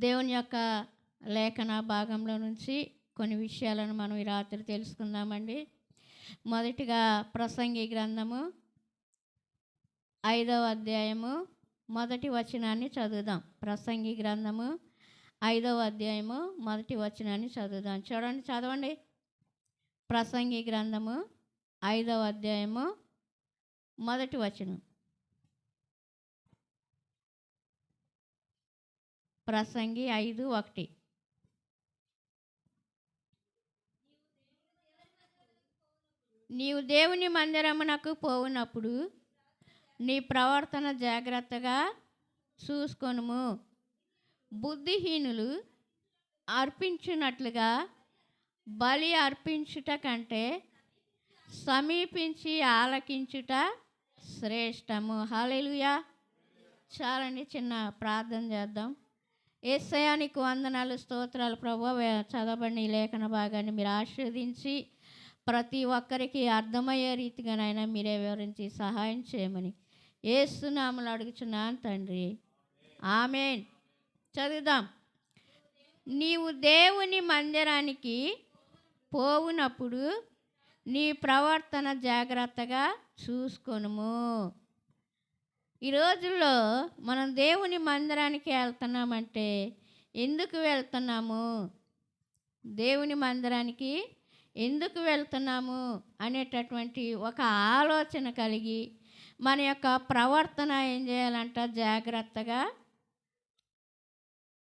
దేవుని యొక్క లేఖన భాగంలో నుంచి కొన్ని విషయాలను మనం ఈ రాత్రి తెలుసుకుందామండి. మొదటిగా ప్రసంగి గ్రంథము 5వ అధ్యాయము మొదటి వచనాన్ని చదువుదాం. ప్రసంగి గ్రంథము 5వ అధ్యాయము మొదటి వచనాన్ని చదువుదాం. చూడండి, చదవండి. ప్రసంగి గ్రంథము 5వ అధ్యాయము మొదటి వచనం. ప్రసంగి 5:1. నీవు దేవుని మందిరమునకు పోవునప్పుడు నీ ప్రవర్తన జాగ్రత్తగా చూసుకొనుము. బుద్ధిహీనులు అర్పించినట్లుగా బలి అర్పించుట కంటే సమీపించి ఆలకించుట శ్రేష్టము. హల్లెలూయా. చాలండి, చిన్న ప్రార్థన చేద్దాం. యేసయ్యా, నీకు వందనాలు, స్తోత్రాలు ప్రభువా. చదవబడిన ఈ లేఖన భాగాన్ని మీరు ఆశీర్వదించి ప్రతి ఒక్కరికి అర్థమయ్యే రీతిగానైనా మీరే వివరించి సహాయం చేయమని యేసు నామములో అడుగుచున్నాను తండ్రి, ఆమేన్. చదువుదాం. నీవు దేవుని మందిరానికి పోవునప్పుడు నీ ప్రవర్తన జాగ్రత్తగా చూసుకొనుము. ఈ రోజుల్లో మనం దేవుని మందిరానికి వెళ్తున్నామంటే ఎందుకు వెళ్తున్నాము, దేవుని మందిరానికి ఎందుకు వెళ్తున్నాము అనేటటువంటి ఒక ఆలోచన కలిగి మన యొక్క ప్రవర్తన ఏం చేయాలంట, జాగ్రత్తగా.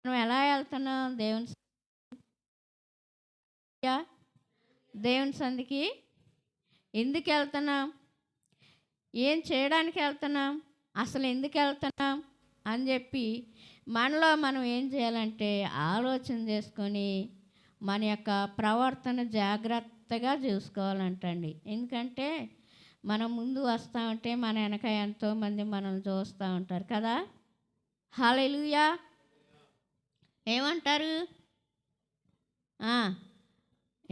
మనం ఎలా వెళ్తున్నాం? దేవుని సంధికి ఎందుకు వెళ్తున్నాం? ఏం చేయడానికి వెళ్తున్నాం? అసలు ఎందుకు వెళ్తున్నాం అని చెప్పి మనలో మనం ఏం చేయాలంటే ఆలోచన చేసుకొని మన యొక్క ప్రవర్తన జాగ్రత్తగా చూసుకోవాలంటండి. ఎందుకంటే మనం ముందు వస్తూ ఉంటే మన వెనక ఎంతోమంది మనల్ని చూస్తూ ఉంటారు కదా. హల్లెలూయా. ఏమంటారు?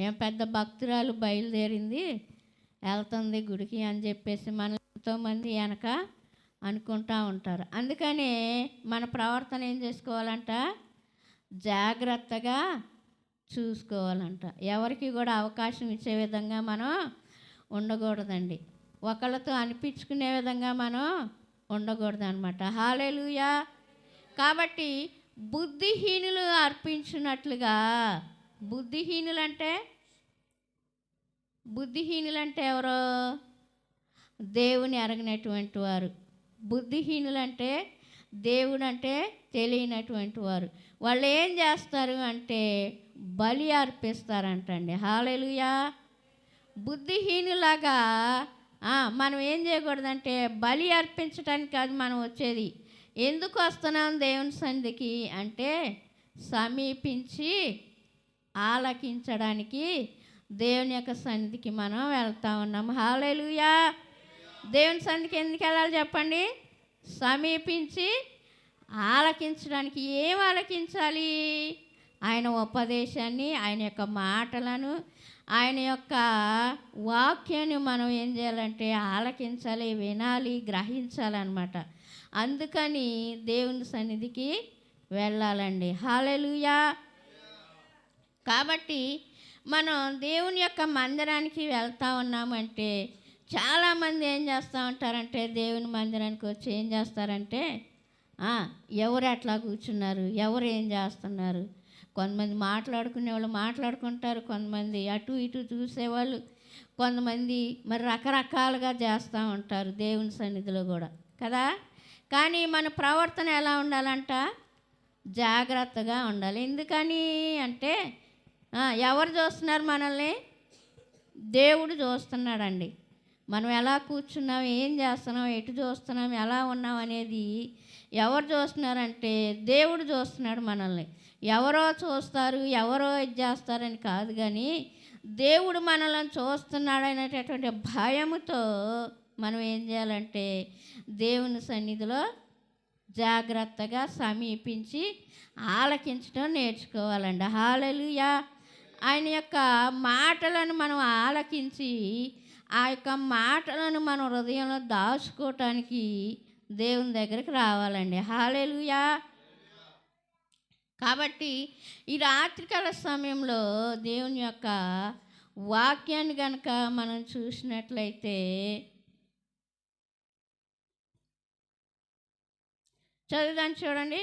ఏం పెద్ద భక్తురాలు బయలుదేరింది, వెళ్తుంది గుడికి అని చెప్పేసి మన ఎంతోమంది వెనక అనుకుంటూ ఉంటారు. అందుకని మన ప్రవర్తన ఏం చేసుకోవాలంట, జాగ్రత్తగా చూసుకోవాలంట. ఎవరికి కూడా అవకాశం ఇచ్చే విధంగా మనం ఉండకూడదండి. ఒకళ్ళతో అనిపించుకునే విధంగా మనం ఉండకూడదు అనమాట. హల్లెలూయా. కాబట్టి బుద్ధిహీనులు అర్పించినట్లుగా, బుద్ధిహీనులంటే ఎవరో? దేవుని ఎరగనటువంటి వారు. బుద్ధిహీనులంటే దేవుడు అంటే తెలియనటువంటి వారు. వాళ్ళు ఏం చేస్తారు అంటే బలి అర్పిస్తారంటండి. హల్లెలూయా. బుద్ధిహీనులాగా మనం ఏం చేయకూడదంటే బలి అర్పించడానికి కాదు మనం వచ్చేది. ఎందుకు వస్తున్నాం దేవుని సన్నిధికి అంటే సమీపించి ఆలకించడానికి దేవుని యొక్క సన్నిధికి మనం వెళ్తా ఉన్నాం. హల్లెలూయా. దేవుని సన్నిధికి ఎందుకు వెళ్ళాలి చెప్పండి? సమీపించి ఆలకించడానికి. ఏం ఆలకించాలి? ఆయన ఉపదేశాన్ని, ఆయన యొక్క మాటలను, ఆయన యొక్క వాక్యాన్ని మనం ఏం చేయాలంటే ఆలకించాలి, వినాలి, గ్రహించాలన్నమాట. అందుకని దేవుని సన్నిధికి వెళ్ళాలండి. హల్లెలూయా. కాబట్టి మనం దేవుని యొక్క మందిరానికి వెళ్తూ ఉన్నామంటే చాలామంది ఏం చేస్తూ ఉంటారంటే దేవుని మందిరానికి వచ్చి ఏం చేస్తారంటే ఎవరు ఎట్లా కూర్చున్నారు, ఎవరు ఏం చేస్తున్నారు, కొంతమంది మాట్లాడుకునే వాళ్ళు మాట్లాడుకుంటారు, కొంతమంది అటు ఇటు చూసేవాళ్ళు, కొంతమంది మరి రకరకాలుగా చేస్తూ ఉంటారు దేవుని సన్నిధిలో కూడా కదా. కానీ మన ప్రవర్తన ఎలా ఉండాలంట, జాగ్రత్తగా ఉండాలి. ఎందుకని అంటే ఎవరు చూస్తున్నారు మనల్ని? దేవుడు చూస్తున్నాడండి. మనం ఎలా కూర్చున్నాం, ఏం చేస్తున్నాం, ఎటు చూస్తున్నాం, ఎలా ఉన్నాం అనేది ఎవరు చూస్తున్నారంటే దేవుడు చూస్తున్నాడు మనల్ని. ఎవరో చూస్తారు, ఎవరో ఇది చేస్తారని కాదు, కానీ దేవుడు మనల్ని చూస్తున్నాడు అనేటటువంటి భయముతో మనం ఏం చేయాలంటే దేవుని సన్నిధిలో జాగ్రత్తగా సమీపించి ఆలకించడం నేర్చుకోవాలండి. హల్లెలూయా. ఆయన యొక్క మాటలను మనం ఆలకించి ఆ యొక్క మాటలను మనం హృదయంలో దాచుకోవటానికి దేవుని దగ్గరికి రావాలండి. హల్లెలూయా. కాబట్టి ఈ రాత్రికాల సమయంలో దేవుని యొక్క వాక్యాన్ని కనుక మనం చూసినట్లయితే చదువుదాం చూడండి.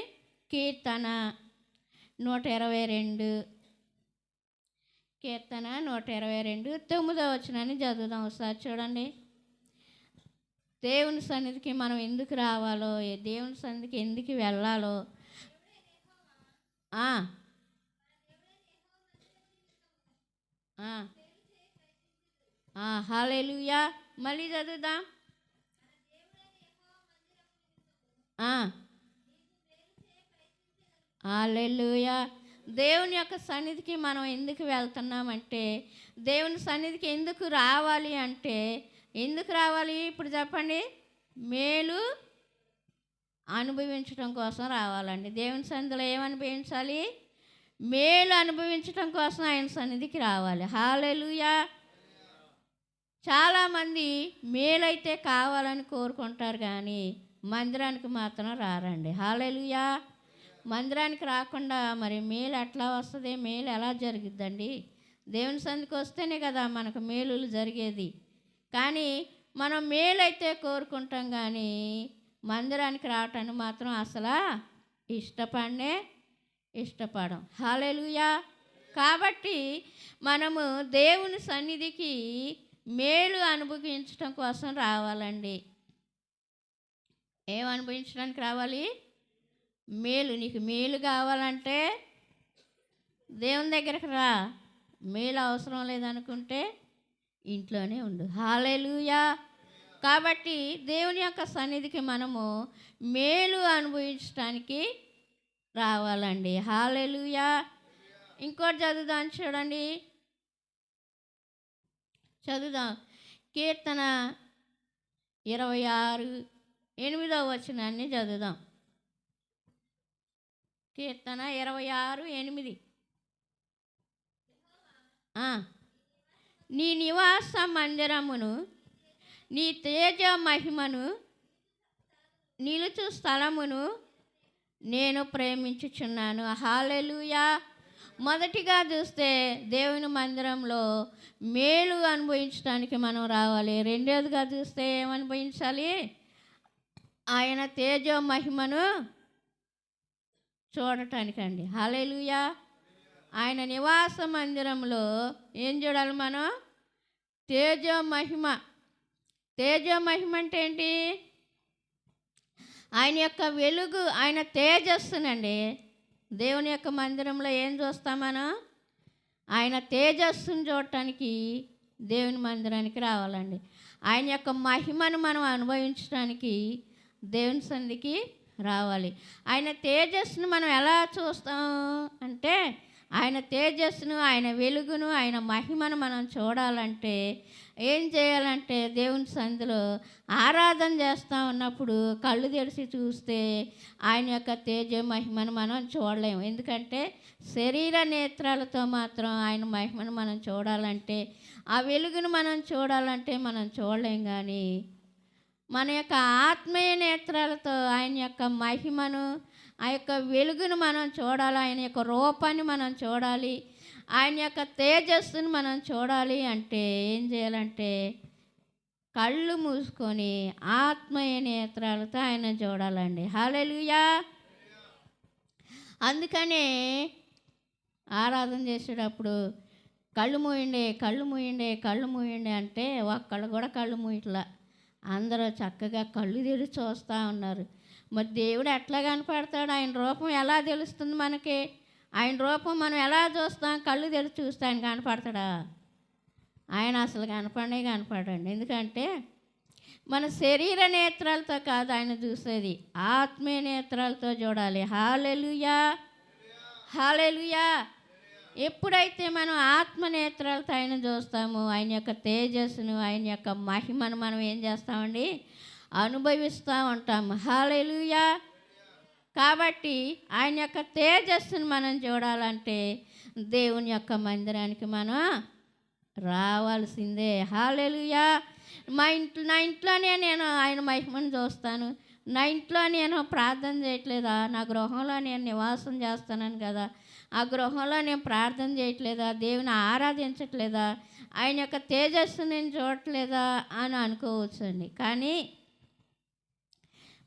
కీర్తన 122, కీర్తన 122 9వ వచనాన్ని చదువుదాం ఒకసారి చూడండి. దేవుని సన్నిధికి మనం ఎందుకు రావాలో, దేవుని సన్నిధికి ఎందుకు వెళ్ళాలో. హల్లెలూయా. మళ్ళీ చదువుదాం. హల్లెలూయా. దేవుని యొక్క సన్నిధికి మనం ఎందుకు వెళ్తున్నామంటే, దేవుని సన్నిధికి ఎందుకు రావాలి అంటే, ఎందుకు రావాలి ఇప్పుడు చెప్పండి? మేలు అనుభవించడం కోసం రావాలండి. దేవుని సన్నిధిలో ఏమనుభవించాలి? మేలు అనుభవించడం కోసం ఆయన సన్నిధికి రావాలి. హల్లెలూయా. చాలామంది మేలైతే కావాలని కోరుకుంటారు కానీ మందిరానికి మాత్రం రారండి. హల్లెలూయా. మందిరానికి రాకుండా మరి మేలు ఎట్లా వస్తుంది? మేలు ఎలా జరుగుద్దండి? దేవుని సన్నిధికి వస్తేనే కదా మనకు మేలులు జరిగేది. కానీ మనం మేలైతే కోరుకుంటాం కానీ మందిరానికి రావటానికి మాత్రం అసలు ఇష్టపడం. హల్లెలూయా. కాబట్టి మనము దేవుని సన్నిధికి మేలు అనుభవించడం కోసం రావాలండి. ఏం అనుభవించడానికి రావాలి? మేలు. నీకు మేలు కావాలంటే దేవుని దగ్గరికి రా. మేలు అవసరం లేదనుకుంటే ఇంట్లోనే ఉండు. హల్లెలూయా. కాబట్టి దేవుని యొక్క సన్నిధికి మనము మేలు అనుభవించడానికి రావాలండి. హల్లెలూయా. ఇంకోటి చదువుదాం చూడండి. చదువుదాం. కీర్తన 26 8వ వచనాన్ని చదువుదాం. కీర్తన 26 8. నీ నివాస మందిరమును, నీ తేజ మహిమను, నిలుచు స్థలమును నేను ప్రేమించుచున్నాను. హల్లెలూయా. మొదటిగా చూస్తే దేవుని మందిరంలో మేలు అనుభవించడానికి మనం రావాలి. రెండోదిగా చూస్తే ఏమనుభవించాలి? ఆయన తేజ మహిమను చూడటానికండి. హల్లెలూయా. ఆయన నివాస మందిరంలో ఏం చూడాలి మనం? తేజ మహిమ. తేజ మహిమ అంటే ఏంటి? ఆయన యొక్క వెలుగు, ఆయన తేజస్సునండి. దేవుని యొక్క మందిరంలో ఏం చూస్తాం మనం? ఆయన తేజస్సును చూడటానికి దేవుని మందిరానికి రావాలండి. ఆయన యొక్క మహిమను మనం అనుభవించడానికి దేవుని సన్నిధికి రావాలి. ఆయన తేజస్సును మనం ఎలా చూస్తాం అంటే, ఆయన తేజస్సును, ఆయన వెలుగును, ఆయన మహిమను మనం చూడాలంటే ఏం చేయాలంటే దేవుని సన్నిధిలో ఆరాధన చేస్తూ ఉన్నప్పుడు కళ్ళు తెరిచి చూస్తే ఆయన యొక్క తేజ మహిమను మనం చూడలేము. ఎందుకంటే శరీర నేత్రాలతో మాత్రం ఆయన మహిమను మనం చూడాలంటే, ఆ వెలుగును మనం చూడాలంటే మనం చూడలేం. కానీ మన యొక్క ఆత్మీయ నేత్రాలతో ఆయన యొక్క మహిమను, ఆ యొక్క వెలుగును మనం చూడాలి. ఆయన యొక్క రూపాన్ని మనం చూడాలి. ఆయన యొక్క తేజస్సును మనం చూడాలి అంటే ఏం చేయాలంటే కళ్ళు మూసుకొని ఆత్మీయ నేత్రాలతో ఆయన చూడాలండి. హల్లెలూయా. అందుకనే ఆరాధన చేసేటప్పుడు కళ్ళు మూయండి అంటే ఒక్కళ్ళు కూడా కళ్ళు మూయట్లా. అందరూ చక్కగా కళ్ళు తెరిచి చూస్తూ ఉన్నారు. మరి దేవుడు ఎట్లా కనపడతాడు? ఆయన రూపం ఎలా తెలుస్తుంది మనకి? ఆయన రూపం మనం ఎలా చూస్తాం? కళ్ళు తెరిచి చూస్తే ఆయన కనపడతాడా? ఆయన అసలు కనపడండి. ఎందుకంటే మన శరీర నేత్రాలతో కాదు ఆయన చూసేది, ఆత్మీయ నేత్రాలతో చూడాలి. హల్లెలూయా. హల్లెలూయా. ఎప్పుడైతే మనం ఆత్మ నేత్రాలతో ఆయన చూస్తామో ఆయన యొక్క తేజస్సును, ఆయన యొక్క మహిమను మనం ఏం చేస్తామండి? అనుభవిస్తూ ఉంటాము. హల్లెలూయా. కాబట్టి ఆయన యొక్క తేజస్సును మనం చూడాలంటే దేవుని యొక్క మందిరానికి మనం రావాల్సిందే. హల్లెలూయా. నా ఇంట్లోనే నేను ఆయన మహిమను చూస్తాను. నా ఇంట్లో నేను ప్రార్థన చేయట్లేదా? నా గృహంలో నేను నివాసం చేస్తున్నాను కదా, ఆ గృహంలో నేను ప్రార్థన చేయట్లేదా? దేవుని ఆరాధించట్లేదా? ఆయన యొక్క తేజస్సు నేను చూడట్లేదా అని అనుకోవచ్చండి. కానీ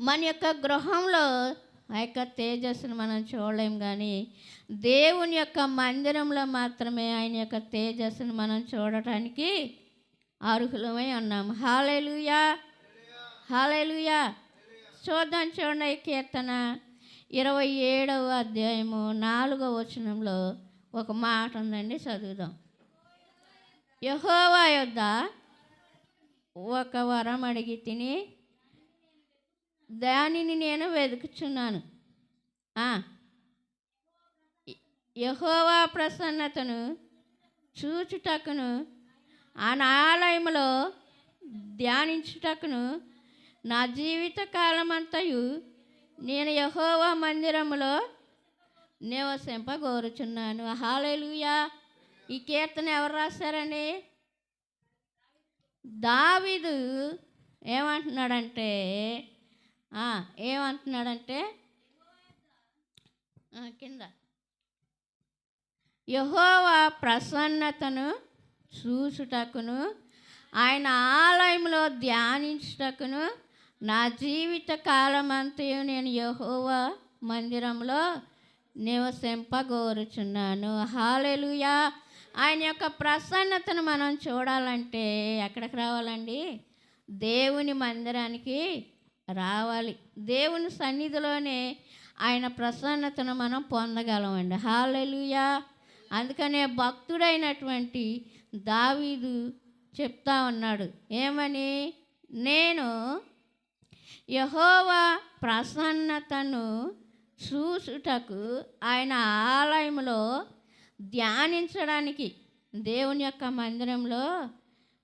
మన యొక్క గృహంలో ఆ యొక్క తేజస్సును మనం చూడలేం, కానీ దేవుని యొక్క మందిరంలో మాత్రమే ఆయన యొక్క తేజస్సును మనం చూడటానికి అర్హులమై ఉన్నాము. హల్లెలూయా, హల్లెలూయా. చూడండి, కీర్తన 27వ అధ్యాయము 4వ వచనంలో ఒక మాట ఉందండి, చదువుదాం. యెహోవా యొద్ద ఒక వరం అడిగి తిని దానిని నేను వెతుకుచున్నాను. యెహోవా ప్రసన్నతను చూచుటకును ఆయన ఆలయములో ధ్యానించుటకును నా జీవిత కాలమంతయు నేను యెహోవా మందిరములో నివసింపగోరుచున్నాను. హల్లెలూయా. ఈ కీర్తన ఎవరు రాశారండి? దావీదు ఏమంటున్నాడంటే కింద యెహోవా ప్రసన్నతను చూచుటకును ఆయన ఆలయంలో ధ్యానించుటకును నా జీవిత కాలమంతయు నేను యెహోవా మందిరంలో నివసింపగోరుచున్నాను. హల్లెలూయా. ఆయన యొక్క ప్రసన్నతను మనం చూడాలంటే ఎక్కడికి రావాలండి? దేవుని మందిరానికి రావాలి. దేవుని సన్నిధిలోనే ఆయన ప్రసన్నతను మనం పొందగలమండి. హల్లెలూయా. అందుకనే భక్తుడైనటువంటి దావీదు చెప్తా ఉన్నాడు, ఏమని? నేను యెహోవా ప్రసన్నతను చూసుటకు ఆయన ఆలయంలో ధ్యానించడానికి. దేవుని యొక్క మందిరంలో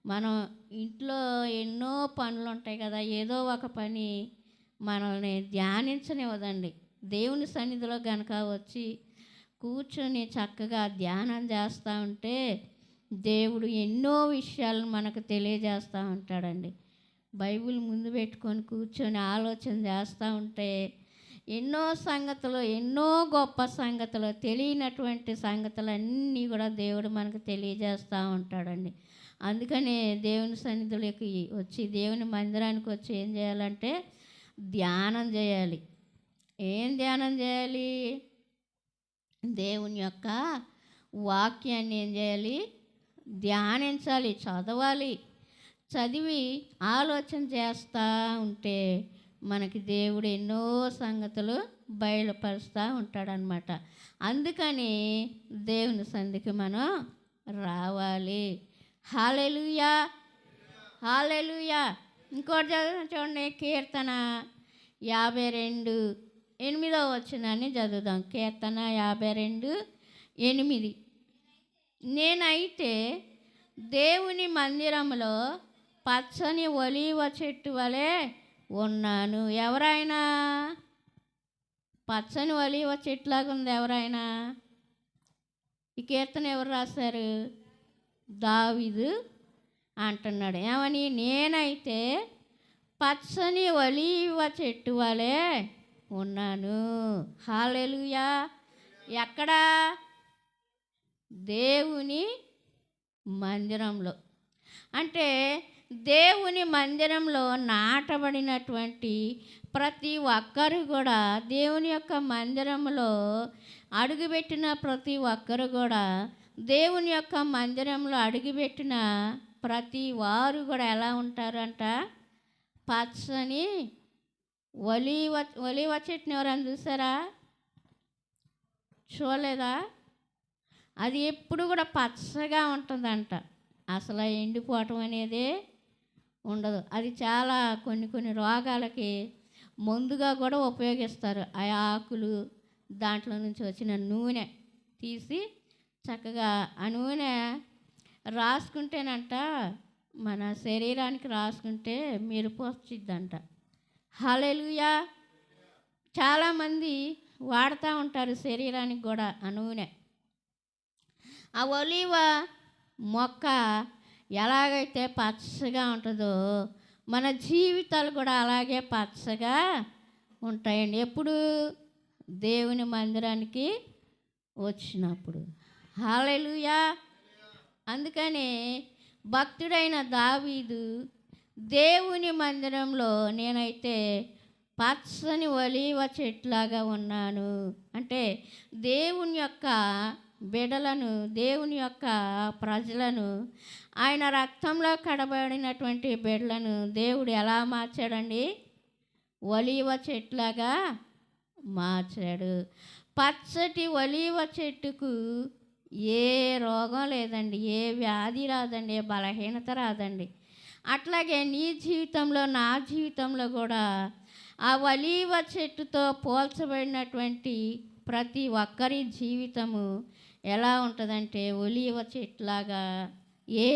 మనం ఇంట్లో ఎన్నో పనులు ఉంటాయి కదా, ఏదో ఒక పని మనల్ని ధ్యానించనివ్వదండి. దేవుని సన్నిధిలో కనుక వచ్చి కూర్చొని చక్కగా ధ్యానం చేస్తూ ఉంటే దేవుడు ఎన్నో విషయాలను మనకు తెలియజేస్తూ ఉంటాడండి. బైబిల్ ముందు పెట్టుకొని కూర్చొని ఆలోచన చేస్తూ ఉంటే ఎన్నో సంగతులు, ఎన్నో గొప్ప సంగతులు, తెలియనటువంటి సంగతులన్నీ కూడా దేవుడు మనకు తెలియజేస్తూ ఉంటాడండి. అందుకనే దేవుని సన్నిధిలోకి వచ్చి, దేవుని మందిరానికి వచ్చి ఏం చేయాలంటే ధ్యానం చేయాలి. ఏం ధ్యానం చేయాలి? దేవుని యొక్క వాక్యాన్ని ఏం చేయాలి? ధ్యానించాలి, చదవాలి. చదివి ఆలోచన చేస్తూ ఉంటే మనకి దేవుడు ఎన్నో సంగతులు బయలుపరుస్తూ ఉంటాడనమాట. అందుకని దేవుని సన్నిధికి మనం రావాలి. హల్లెలూయా, హల్లెలూయా. ఇంకోటి చూడండి, కీర్తన 52:8 వచనాన్ని చదువుదాం. కీర్తన 52:8. నేనైతే దేవుని మందిరంలో పచ్చని ఒలీవ చెట్టు వలె ఉన్నాను. ఎవరైనా పచ్చని ఒలీవ చెట్టులాగా ఉంది? ఎవరైనా? ఈ కీర్తన ఎవరు రాశారు? దావీదు అంటున్నాడు. ఏమని? నేనైతే పచ్చని ఒలీవ చెట్టు వలె ఉన్నాను. హల్లెలూయా. ఎక్కడా? దేవుని మందిరంలో. అంటే దేవుని మందిరంలో నాటబడినటువంటి ప్రతి ఒక్కరు కూడా, దేవుని యొక్క మందిరంలో అడుగుపెట్టిన ప్రతి ఒక్కరు కూడా, దేవుని యొక్క మందిరంలో అడుగుపెట్టిన ప్రతి వారు కూడా ఎలా ఉంటారంట? పచ్చని ఒలీవ చెట్టుని ఎవరైనా చూసారా? చూడలేదా? అది ఎప్పుడు కూడా పచ్చగా ఉంటుందంట. అసలు ఎండిపోవటం అనేది ఉండదు. అది చాలా కొన్ని రోగాలకి మందుగా కూడా ఉపయోగిస్తారు. ఆ ఆకులు, దాంట్లో నుంచి వచ్చిన నూనె తీసి చక్కగా ఆ నూనె రాసుకుంటేనంట, మన శరీరానికి రాసుకుంటే మెరుపు వచ్చిద్దంట. హల్లెలూయా. చాలామంది వాడుతూ ఉంటారు శరీరానికి కూడా ఆ నూనె. ఆ ఒలీవ మొక్క ఎలాగైతే పచ్చగా ఉంటుందో మన జీవితాలు కూడా అలాగే పచ్చగా ఉంటాయండి. ఎప్పుడు? దేవుని మందిరానికి వచ్చినప్పుడు. హల్లెలూయా. అందుకని భక్తుడైన దావీదు దేవుని మందిరంలో నేనైతే పచ్చని ఒలీవ చెట్లాగా ఉన్నాను అంటే దేవుని యొక్క బిడలను, దేవుని యొక్క ప్రజలను, ఆయన రక్తంలో కడబడినటువంటి బిడ్డలను దేవుడు ఎలా మార్చాడండి? ఒలీవ చెట్లాగా మార్చాడు. పచ్చటి ఒలీవ చెట్టుకు ఏ రోగం లేదండి, ఏ వ్యాధి రాదండి, ఏ బలహీనత రాదండి. అట్లాగే నీ జీవితంలో, నా జీవితంలో కూడా ఆ ఒలీవ చెట్టుతో పోల్చబడినటువంటి ప్రతి ఒక్కరి జీవితము ఎలా ఉంటుందంటే ఒలీవ చెట్టులాగా ఏ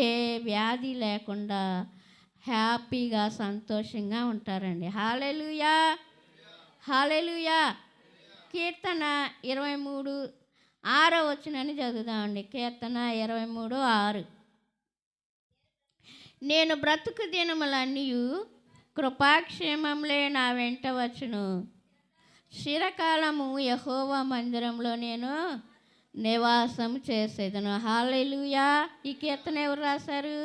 వ్యాధి లేకుండా హ్యాపీగా, సంతోషంగా ఉంటారండి. హల్లెలూయా, హల్లెలూయా. కీర్తన 23:6 వచనాన్ని చదువుదామండి. కీర్తన 23:6. నేను బ్రతుకు దినములన్నీ కృపాక్షేమములే నా వెంట వచ్చును. చిరకాలము యెహోవా మందిరంలో నేను నివాసం చేసేదను. హల్లెలూయా. ఈ కీర్తన ఎవరు రాశారు?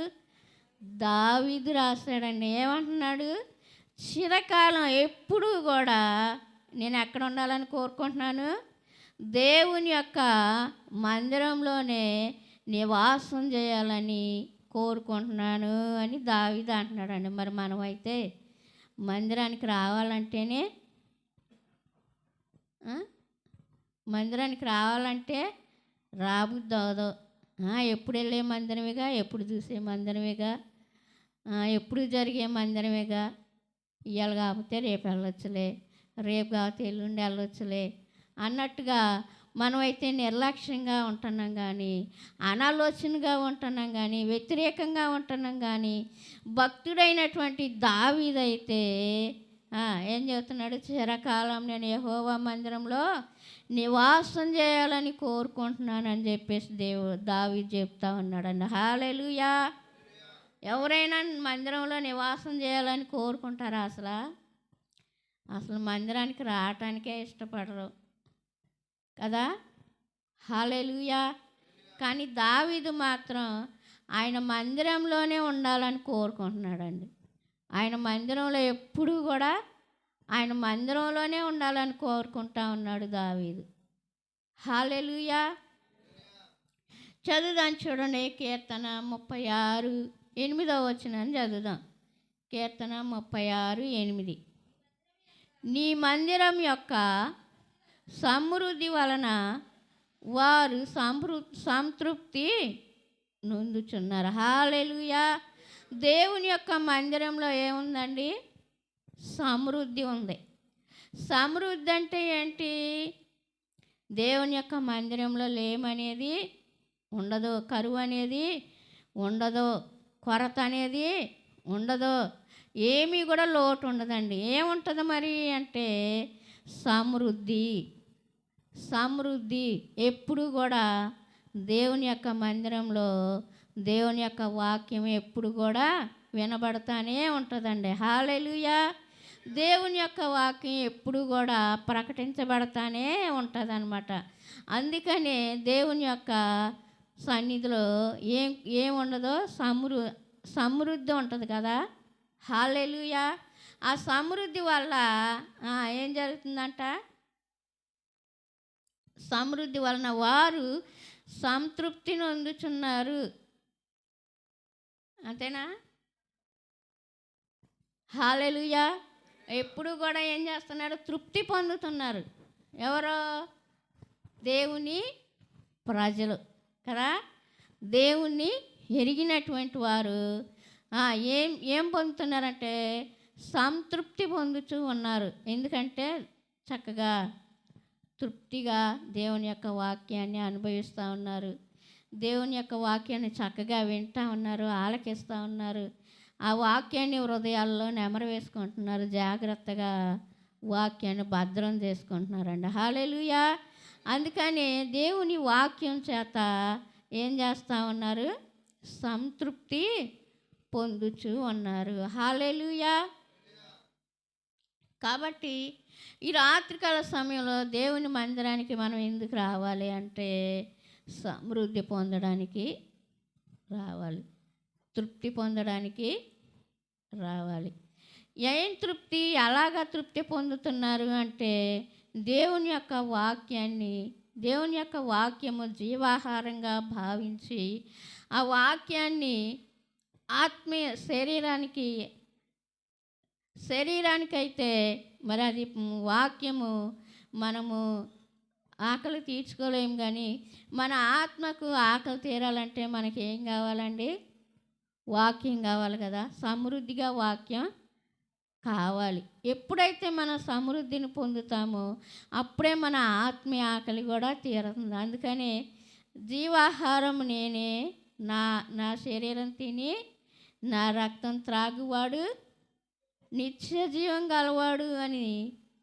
దావీదు రాశాడండి. ఏమంటున్నాడు? చిరకాలం ఎప్పుడూ కూడా నేను ఎక్కడ ఉండాలని కోరుకుంటున్నాను? దేవుని యొక్క మందిరంలోనే నివాసం చేయాలని కోరుకుంటున్నాను అని దావీదు అంటున్నాడండి. మరి మనమైతే మందిరానికి రావాలంటేనే మందిరానికి రావాలంటే రాబుద్ది అవదు. ఎప్పుడు వెళ్ళే మందిరమేగా, ఎప్పుడు చూసే మందిరమేగా, ఎప్పుడు జరిగే మందిరమేగా. ఇవాళ కాకపోతే రేపు వెళ్ళొచ్చులే, రేపు కాకపోతే ఎల్లుండి వెళ్ళొచ్చులే అన్నట్టుగా మనమైతే నిర్లక్ష్యంగా ఉంటున్నాం కానీ, అనాలోచనగా ఉంటున్నాం కానీ, వ్యతిరేకంగా ఉంటున్నాం కానీ, భక్తుడైనటువంటి దావీదైతే ఏం చెబుతున్నాడు? చిరకాలం నేను యెహోవా మందిరంలో నివాసం చేయాలని కోరుకుంటున్నానని చెప్పేసి దావీదు చెప్తా ఉన్నాడండి. హల్లెలూయా. ఎవరైనా మందిరంలో నివాసం చేయాలని కోరుకుంటారా? అసలు మందిరానికి రావటానికే ఇష్టపడరు కదా. హల్లెలూయా. కానీ దావీదు మాత్రం ఆయన మందిరంలోనే ఉండాలని కోరుకుంటున్నాడండి. ఆయన మందిరంలో ఎప్పుడూ కూడా ఆయన మందిరంలోనే ఉండాలని కోరుకుంటా ఉన్నాడు దావీదు. హల్లెలూయా. చదువుదాం చూడండి. కీర్తన 36:8 వచనాన్ని చదువుదాం. కీర్తన 36:8. నీ మందిరం యొక్క సమృద్ధి వలన వారు సంతృప్తి నొందుచున్నారు. హల్లెలూయా. దేవుని యొక్క మందిరంలో ఏముందండి? సమృద్ధి ఉంది. సమృద్ధి అంటే ఏంటి? దేవుని యొక్క మందిరంలో లేమనేది ఉండదు, కరువు అనేది ఉండదు, కొరత అనేది ఉండదు, ఏమీ కూడా లోటు ఉండదండి. ఏముంటుంది మరి అంటే సమృద్ధి. సమృద్ధి ఎప్పుడు కూడా దేవుని యొక్క మందిరంలో దేవుని యొక్క వాక్యం ఎప్పుడు కూడా వినబడతానే ఉంటుందండి. హల్లెలూయా. దేవుని యొక్క వాక్యం ఎప్పుడు కూడా ప్రకటించబడతానే ఉంటుందన్నమాట. అందుకనే దేవుని యొక్క సన్నిధిలో ఏముండదో సమృద్ధి ఉంటుంది కదా. హల్లెలూయా. ఆ సమృద్ధి వల్ల ఏం జరుగుతుందంట? సమృద్ధి వలన వారు సంతృప్తి నొందుచున్నారు. అంతేనా? హల్లెలూయా. ఎప్పుడు కూడా ఏం చేస్తున్నారు? తృప్తి పొందుతున్నారు. ఎవరో? దేవుని ప్రజలు కదా. దేవుణ్ణి ఎరిగినటువంటి వారు ఏం పొందుతున్నారంటే సంతృప్తి పొందుతూ ఉన్నారు. ఎందుకంటే చక్కగా తృప్తిగా దేవుని యొక్క వాక్యాన్ని అనుభవిస్తూ ఉన్నారు. దేవుని యొక్క వాక్యాన్ని చక్కగా వింటూ ఉన్నారు, ఆలకిస్తూ ఉన్నారు. ఆ వాక్యాన్ని హృదయాల్లో నెమరు వేసుకుంటున్నారు, జాగ్రత్తగా వాక్యాన్ని భద్రం చేసుకుంటున్నారండి. హల్లెలూయా. అందుకని దేవుని వాక్యం చేత ఏం చేస్తూ ఉన్నారు? సంతృప్తి పొందుచు ఉన్నారు. హల్లెలూయా. కాబట్టి ఈ రాత్రికాల సమయంలో దేవుని మందిరానికి మనం ఎందుకు రావాలి అంటే సమృద్ధి పొందడానికి రావాలి, తృప్తి పొందడానికి రావాలి. ఏం తృప్తి? ఎలాగా తృప్తి పొందుతున్నారు అంటే దేవుని యొక్క వాక్యాన్ని, దేవుని యొక్క వాక్యము జీవాహారంగా భావించి ఆ వాక్యాన్ని ఆత్మీయ శరీరానికైతే మరి అది వాక్యము మనము ఆకలి తీర్చుకోలేము, కానీ మన ఆత్మకు ఆకలి తీరాలంటే మనకి ఏం కావాలండి? వాక్యం కావాలి కదా. సమృద్ధిగా వాక్యం కావాలి. ఎప్పుడైతే మనం సమృద్ధిని పొందుతామో అప్పుడే మన ఆత్మీయ ఆకలి కూడా తీరుతుంది. అందుకని జీవాహారం నేనే, నా శరీరం తిని నా రక్తం త్రాగువాడు నిత్య జీవం గలవాడు అని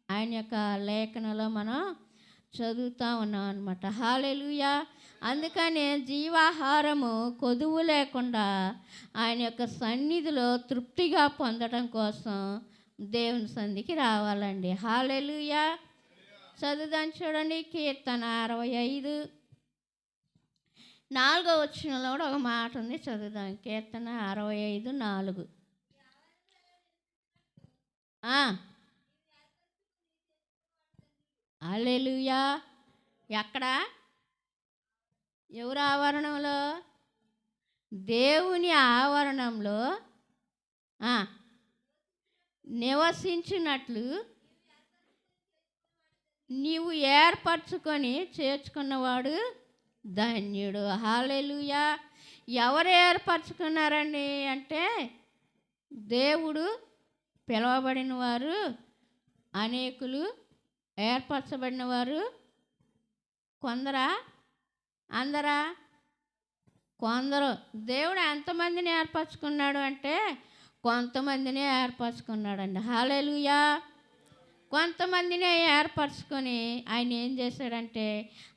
ఆయన యొక్క లేఖనలో మనం చదువుతూ ఉన్నాం అన్నమాట. హల్లెలూయా. అందుకనే జీవాహారము కొదువు లేకుండా ఆయన యొక్క సన్నిధిలో తృప్తిగా పొందడం కోసం దేవుని సన్నిధికి రావాలండి. హల్లెలూయా. చదువుదాం చూడండి. కీర్తన 65 4వ వచనంలో కూడా ఒక మాట ఉంది, చదువుదాం. కీర్తన 65 4. హల్లెలూయా. ఎక్కడ? ఎవరి ఆవరణంలో? దేవుని ఆవరణంలో నివసించినట్లు నీవు ఏర్పరచుకొని చేర్చుకున్నవాడు ధన్యుడు. హల్లెలూయా. ఎవరు ఏర్పరచుకున్నారండి అంటే దేవుడు పిలువబడిన వారు అనేకులు, ఏర్పరచబడిన వారు కొందరా? అందరా? కొందరు. దేవుడు ఎంతమందిని ఏర్పరచుకున్నాడు అంటే కొంతమందిని ఏర్పరచుకున్నాడండి. హల్లెలూయా. కొంతమందిని ఏర్పరచుకొని ఆయన ఏం చేశాడంటే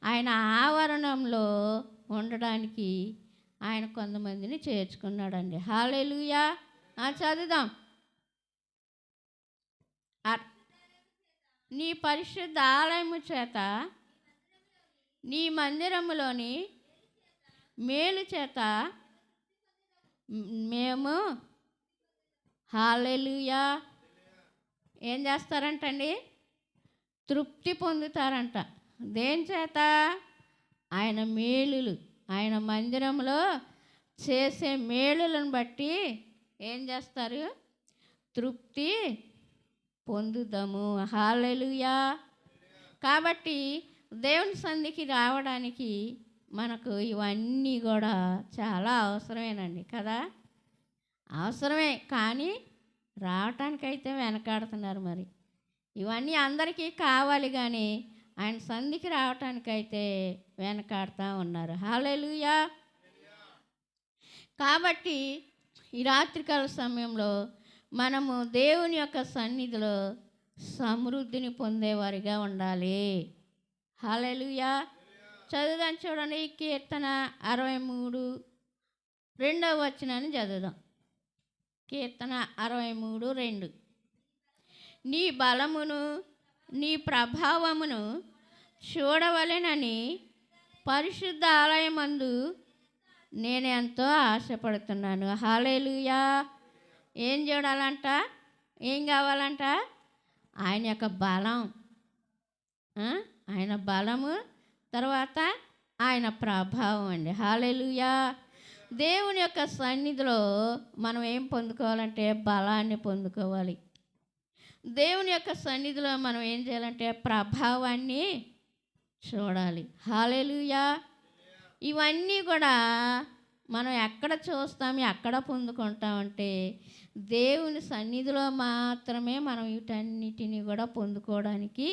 ఆయన ఆవరణంలో ఉండడానికి ఆయన కొంతమందిని చేర్చుకున్నాడండి. హల్లెలూయా. చదువుదాం. నీ పరిశుద్ధ ఆలయము చేత, నీ మందిరములోని మేలు చేత మేము హల్లెలూయా ఏం చేస్తారంటండి? తృప్తి పొందుతారంట. దేని చేత? ఆయన మేలులు, ఆయన మందిరంలో చేసే మేలులను బట్టి ఏం చేస్తారు? తృప్తి పొందుదాము. హల్లెలూయా. కాబట్టి దేవుని సన్నిధికి రావడానికి మనకు ఇవన్నీ కూడా చాలా అవసరమేనండి కదా. అవసరమే, కానీ రావటానికైతే వెనకాడుతున్నారు. మరి ఇవన్నీ అందరికీ కావాలి, కానీ ఆయన సన్నిధికి రావటానికైతే వెనకాడుతూ ఉన్నారు. హల్లెలూయా. కాబట్టి ఈ రాత్రికాల సమయంలో మనము దేవుని యొక్క సన్నిధిలో సమృద్ధిని పొందేవారిగా ఉండాలి. హల్లెలూయా. చదువుదాం చూడండి. కీర్తన 63 2వ వచనాన్ని చదువుదాం. కీర్తన 63 2. నీ బలమును నీ ప్రభావమును చూడవలెనని పరిశుద్ధ ఆలయమందు నేను ఎంతో ఆశపడుతున్నాను. హల్లెలూయా. ఏం చూడాలంట? ఏం కావాలంట? ఆయన యొక్క బలం, ఆయన బలము, తర్వాత ఆయన ప్రభావం అండి. హల్లెలూయా. దేవుని యొక్క సన్నిధిలో మనం ఏం పొందుకోవాలంటే బలాన్ని పొందుకోవాలి. దేవుని యొక్క సన్నిధిలో మనం ఏం చేయాలంటే ప్రభావాన్ని చూడాలి. హల్లెలూయా. ఇవన్నీ కూడా మనం ఎక్కడ చూస్తాం, ఎక్కడ పొందుకుంటామంటే దేవుని సన్నిధిలో మాత్రమే మనం వీటన్నిటిని కూడా పొందుకోవడానికి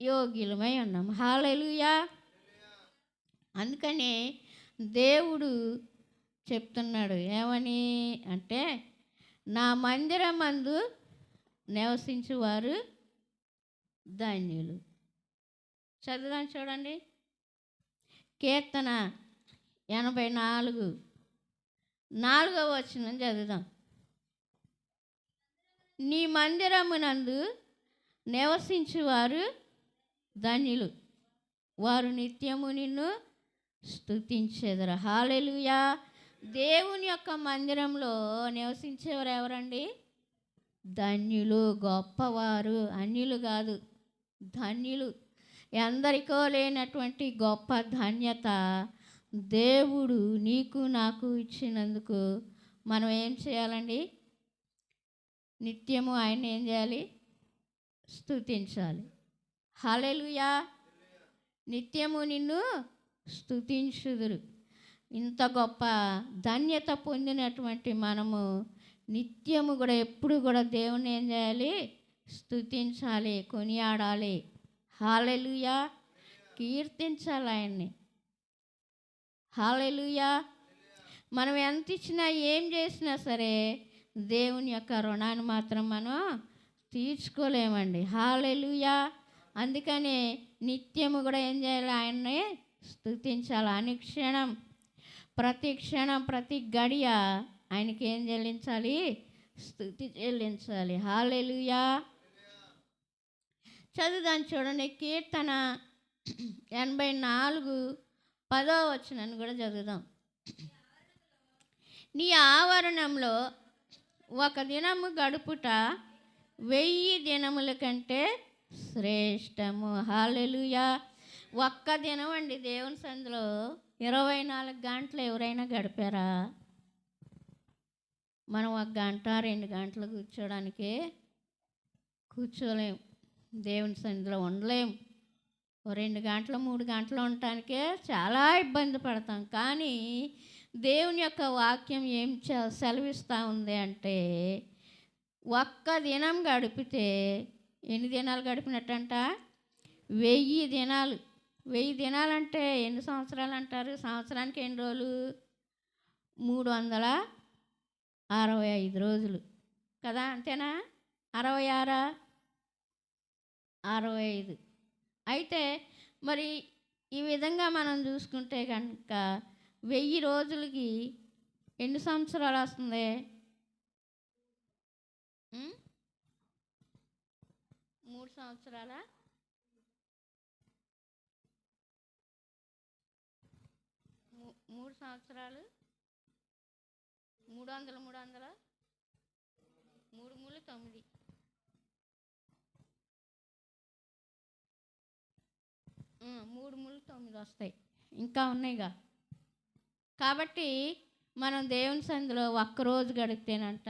యోగ్యులమై ఉన్నాం. హల్లెలూయా. అందుకనే దేవుడు చెప్తున్నాడు ఏమని అంటే, నా మందిరమందు నివసించువారు ధన్యులు. చదువుదాం చూడండి. కీర్తన 84 4వ వచనం చదువుదాం. నీ మందిరమునందు నివసించువారు ధన్యులు, వారు నిత్యము నిన్ను స్తుతించెదరు. హల్లెలూయా. దేవుని యొక్క మందిరంలో నివసించేవారు ఎవరండి? ధన్యులు, గొప్పవారు. అన్యులు కాదు, ధన్యులు. ఎందరికో లేనటువంటి గొప్ప ధన్యత దేవుడు నీకు నాకు ఇచ్చినందుకు మనం ఏం చేయాలండి? నిత్యము ఆయన ఏం చేయాలి? స్తుతించాలి. హల్లెలూయా. నిత్యము నిన్ను స్తుతించుదురు. ఇంత గొప్ప ధన్యత పొందినటువంటి మనము నిత్యము కూడా ఎప్పుడు కూడా దేవుని ఏం చేయాలి? స్తుతించాలి, కొనియాడాలి. హల్లెలూయా. కీర్తించాలి ఆయన్ని. హల్లెలూయా. మనం ఎంత ఇచ్చినా ఏం చేసినా సరే దేవుని యొక్క రుణాన్ని మాత్రం మనం తీర్చుకోలేమండి. హల్లెలూయా. అందుకనే నిత్యము కూడా ఏం చేయాలి? ఆయన్ని స్తుతించాలి. అనుక్షణం, ప్రతి క్షణం, ప్రతి గడియ ఆయనకి ఏం చెల్లించాలి? స్తుతి చెల్లించాలి. హల్లెలూయా. చదువుదాన్ని చూడండి. కీర్తన 84:10 వచనాన్ని కూడా చదువుదాం. నీ ఆవరణంలో ఒక దినము గడుపుట 1000 దినముల కంటే శ్రేష్టము. హల్లెలూయా. ఒక్క దినం అండి దేవుని సందులో 24 గంటలు ఎవరైనా గడిపారా? మనం 1 గంట 2 గంటలు కూర్చోడానికి కూర్చోలేం, దేవుని సన్నిధిలో ఉండలేం. 2 గంటలు 3 గంటలు ఉండటానికే చాలా ఇబ్బంది పడతాం. కానీ దేవుని యొక్క వాక్యం ఏం సెలవిస్తూ ఉంది అంటే, ఒక్క దినం గడిపితే ఎన్ని దినాలు గడిపినట్టంట? 1000 దినాలు. 1000 దినాలు అంటే ఎన్ని సంవత్సరాలు అంటారు? సంవత్సరానికి ఎన్ని రోజులు? 365 రోజులు కదా, అంతేనా? 66, 65. అయితే మరి ఈ విధంగా మనం చూసుకుంటే కనుక 1000 రోజులకి ఎన్ని సంవత్సరాలు వస్తుంది? 3 సంవత్సరాలా? 3 సంవత్సరాలు 300 300 3 3 9 3 3 9 వస్తాయి. ఇంకా ఉన్నాయిగా. కాబట్టి మనం దేవుని సందులో ఒక్కరోజు గడిపితేనంట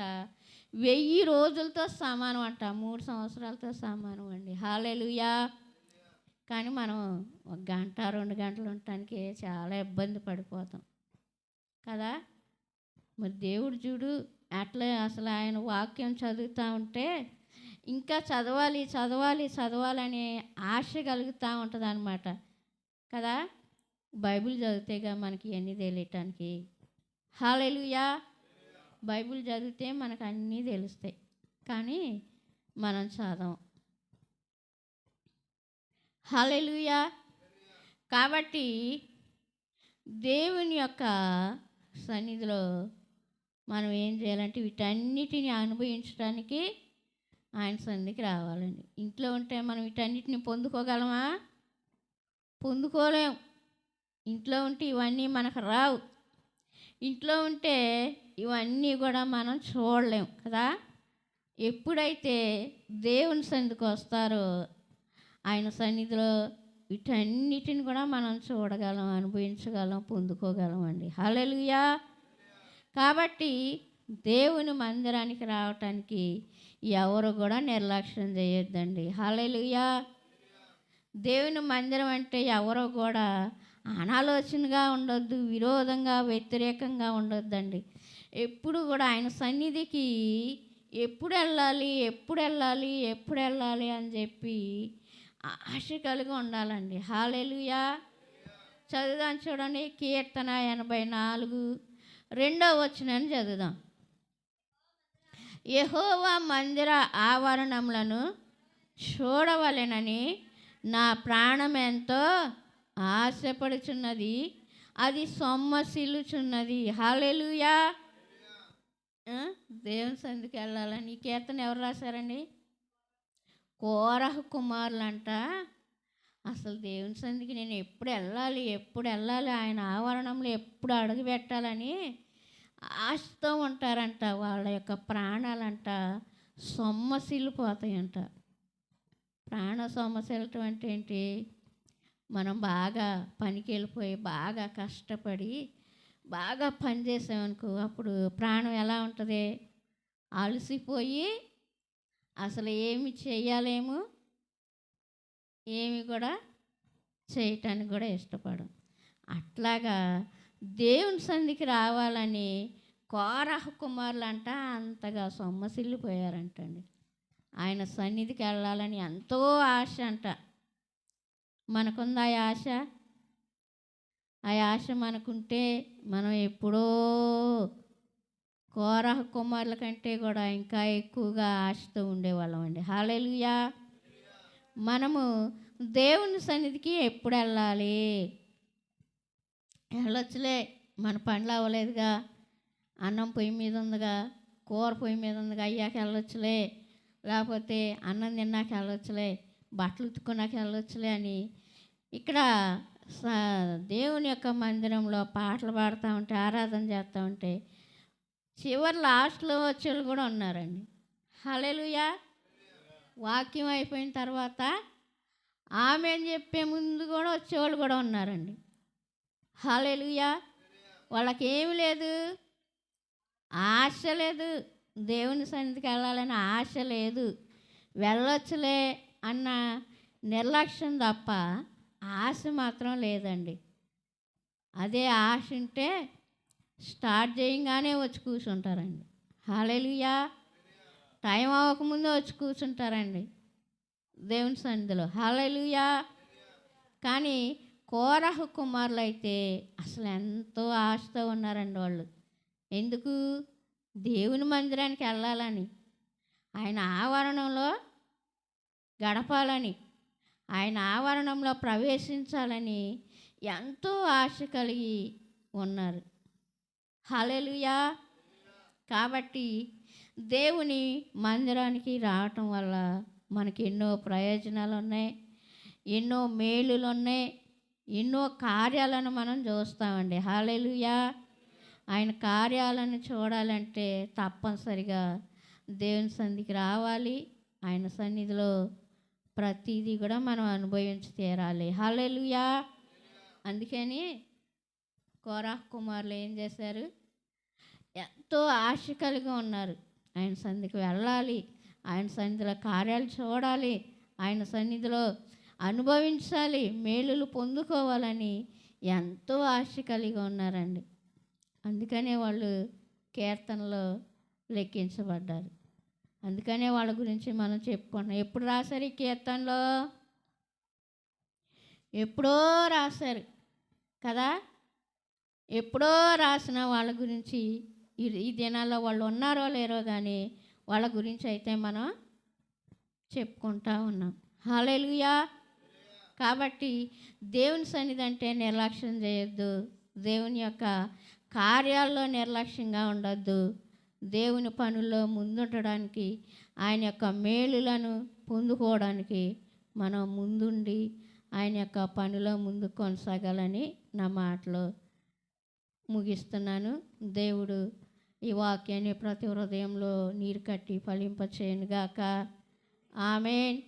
1000 రోజులతో సమానం అంట. 3 సంవత్సరాలతో సమానం అండి. హల్లెలూయా. కానీ మనం 1 గంట 2 గంటలు ఉండటానికి చాలా ఇబ్బంది పడిపోతాం కదా. మరి దేవుడు చూడు అట్లా అసలు ఆయన వాక్యం చదువుతూ ఉంటే ఇంకా చదవాలి చదవాలి చదవాలనే ఆశ కలుగుతూ ఉంటుంది అన్నమాట కదా. బైబిల్ చదివితేగా మనకి అన్నీ తెలియటానికి. హల్లెలూయా. బైబిల్ చదివితే మనకు అన్నీ తెలుస్తాయి, కానీ మనం చదవం. హల్లెలూయా. కాబట్టి దేవుని యొక్క సన్నిధిలో మనం ఏం చేయాలంటే వీటన్నిటిని అనుభవించడానికి ఆయన సన్నిధికి రావాలండి. ఇంట్లో ఉంటే మనం వీటన్నిటిని పొందుకోగలమా? పొందుకోలేం. ఇంట్లో ఉంటే ఇవన్నీ మనకు రావు. ఇంట్లో ఉంటే ఇవన్నీ కూడా మనం చూడలేం కదా. ఎప్పుడైతే దేవుని సన్నిధికి వస్తారో ఆయన సన్నిధిలో వీటన్నిటిని కూడా మనం చూడగలం, అనుభవించగలం, పొందుకోగలం అండి. హల్లెలూయా. కాబట్టి దేవుని మందిరానికి రావటానికి ఎవరు కూడా నిర్లక్ష్యం చేయొద్దండి. హల్లెలూయా. దేవుని మందిరం అంటే ఎవరో కూడా అనాలోచనగా ఉండొద్దు, విరోధంగా వ్యతిరేకంగా ఉండొద్దండి. ఎప్పుడు కూడా ఆయన సన్నిధికి ఎప్పుడు వెళ్ళాలి ఎప్పుడు వెళ్ళాలి ఎప్పుడు వెళ్ళాలి అని చెప్పి ఆశ కలిగి ఉండాలండి. హల్లెలూయా. చదువుదాం చూడండి. కీర్తన 84:2 వచనాన్ని చదువుదాం. యెహోవా మందిర ఆవరణములను చూడవలెనని నా ప్రాణం ఎంతో ఆశపడుచున్నది, అది సొమ్మసిల్లుచున్నది. హల్లెలూయా. ఆ? దేవుని సన్నిధికి వెళ్ళాలని. ఈ కీర్తన ఎవరు రాశారండి? కోరహ కుమారులంట. అసలు దేవుని సన్నిధికి నేను ఎప్పుడు వెళ్ళాలి, ఎప్పుడు వెళ్ళాలి, ఆయన ఆవరణంలో ఎప్పుడు అడుగు పెట్టాలని ఆశతో ఉంటారంట. వాళ్ళ యొక్క ప్రాణాలంట సొమ్మసిల్లిపోతాయంట. ప్రాణ సొమ్మసిల్లటం అంటే ఏంటి? మనం బాగా పనికి వెళ్ళిపోయి బాగా కష్టపడి బాగా పని చేసామనుకో, అప్పుడు ప్రాణం ఎలా ఉంటుంది? అలసిపోయి అసలు ఏమి చెయ్యాలేమో, ఏమి కూడా చేయటానికి కూడా ఇష్టపడం. అట్లాగా దేవుని సన్నిధికి రావాలని కోరహ కుమారులంట అంతగా సొమ్మసిల్లిపోయారంటండి. ఆయన సన్నిధికి వెళ్ళాలని ఎంతో ఆశ అంట. మనకుందా ఆ ఆశ? ఆ ఆశ మనకుంటే మనం ఎప్పుడో కోరహ కుమారుల కంటే కూడా ఇంకా ఎక్కువగా ఆశతో ఉండేవాళ్ళం అండి. హల్లెలూయా. మనము దేవుని సన్నిధికి ఎప్పుడు వెళ్ళాలి? వెళ్ళొచ్చులే, మన పనులు అవ్వలేదుగా, అన్నం పొయ్యి మీద ఉందిగా, కూర పొయ్యి మీద ఉందిగా, అయ్యాక వెళ్ళొచ్చులే, లేకపోతే అన్నం తిన్నాక వెళ్ళొచ్చులే, బట్టలు ఉతుక్కున్నాక వెళ్ళొచ్చులే అని ఇక్కడ దేవుని యొక్క మందిరంలో పాటలు పాడుతూ ఉంటే, ఆరాధన చేస్తూ ఉంటే చివరి లాస్ట్లో వచ్చేవాళ్ళు కూడా ఉన్నారండి. హల్లెలూయా. వాక్యం అయిపోయిన తర్వాత ఆమె అని చెప్పే ముందు కూడా వచ్చేవాళ్ళు కూడా ఉన్నారండి. హల్లెలూయా. వాళ్ళకి ఏమి లేదు, ఆశ లేదు, దేవుని సన్నిధికి వెళ్ళాలని ఆశ లేదు, వెళ్ళొచ్చులే అన్న నిర్లక్ష్యం తప్ప ఆశ మాత్రం లేదండి. అదే ఆశ ఉంటే స్టార్ట్ చేయగానే వచ్చి కూర్చుంటారండి. హల్లెలూయా. టైం అవ్వకముందే వచ్చి కూర్చుంటారండి దేవుని సన్నిధిలో. హల్లెలూయా. కానీ కోరహ కుమారులు అయితే అసలు ఎంతో ఆశతో ఉన్నారండి వాళ్ళు. ఎందుకు? దేవుని మందిరానికి వెళ్ళాలని, ఆయన ఆవరణంలో గడపాలని, ఆయన ఆవరణంలో ప్రవేశించాలని ఎంతో ఆశ కలిగి ఉన్నారు. హల్లెలూయా. కాబట్టి దేవుని మందిరానికి రావటం వల్ల మనకి ఎన్నో ప్రయోజనాలు ఉన్నాయి, ఎన్నో మేలులు ఉన్నాయి, ఎన్నో కార్యాలను మనం చూస్తామండి. హల్లెలూయా. ఆయన కార్యాలను చూడాలంటే తప్పనిసరిగా దేవుని సన్నిధికి రావాలి. ఆయన సన్నిధిలో ప్రతిదీ కూడా మనం అనుభవించి తీరాలి. హల్లెలూయా. అందుకని కోరహ కుమారులు ఏం చేశారు? ఎంతో ఆశ కలిగి ఉన్నారు. ఆయన సన్నిధికి వెళ్ళాలి, ఆయన సన్నిధిలో కార్యాలు చూడాలి, ఆయన సన్నిధిలో అనుభవించాలి, మేలులు పొందుకోవాలని ఎంతో ఆశ కలిగి ఉన్నారండి. అందుకనే వాళ్ళు కీర్తనలో లెక్కించబడ్డారు. అందుకనే వాళ్ళ గురించి మనం చెప్పుకుంటున్నాం. ఎప్పుడు రాశారు ఈ కీర్తనలో? ఎప్పుడో రాశారు కదా. ఎప్పుడో రాసిన వాళ్ళ గురించి ఈ దినాల్లో వాళ్ళు ఉన్నారో లేరో కానీ వాళ్ళ గురించి అయితే మనం చెప్పుకుంటా ఉన్నాం. హల్లెలూయా. కాబట్టి దేవుని సన్నిధి అంటే నిర్లక్ష్యం చేయొద్దు. దేవుని యొక్క కార్యాల్లో నిర్లక్ష్యంగా ఉండొద్దు. దేవుని పనుల్లో ముందుండడానికి, ఆయన యొక్క మేలులను పొందుకోవడానికి మనం ముందుండి ఆయన యొక్క పనిలో ముందు కొనసాగాలని నా మాటలో ముగిస్తున్నాను. దేవుడు ఈ వాక్యాన్ని ప్రతి హృదయంలో నీరు కట్టి ఫలింపచేయునుగాక. ఆమేన్.